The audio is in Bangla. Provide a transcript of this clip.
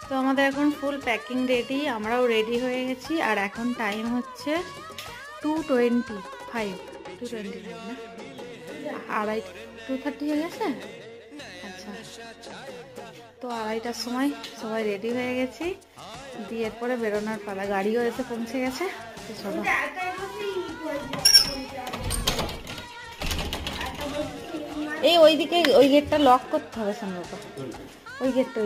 তো আমাদের এখন ফুল প্যাকিং রেডি, আমরাও রেডি হয়ে গেছি। আর এখন টাইম হচ্ছে 2:25 না 2:30 হয়ে গেছে। আচ্ছা, তো 2:30টার সময় সবাই রেডি হয়ে গেছি, দিয়ে এরপরে বেরোনোর পালা। গাড়িও এসে পৌঁছে গেছে। তো চলো, এই ওইদিকে ওই গেটটা লক করতে হবে সম্ভবত, ওই গেটটা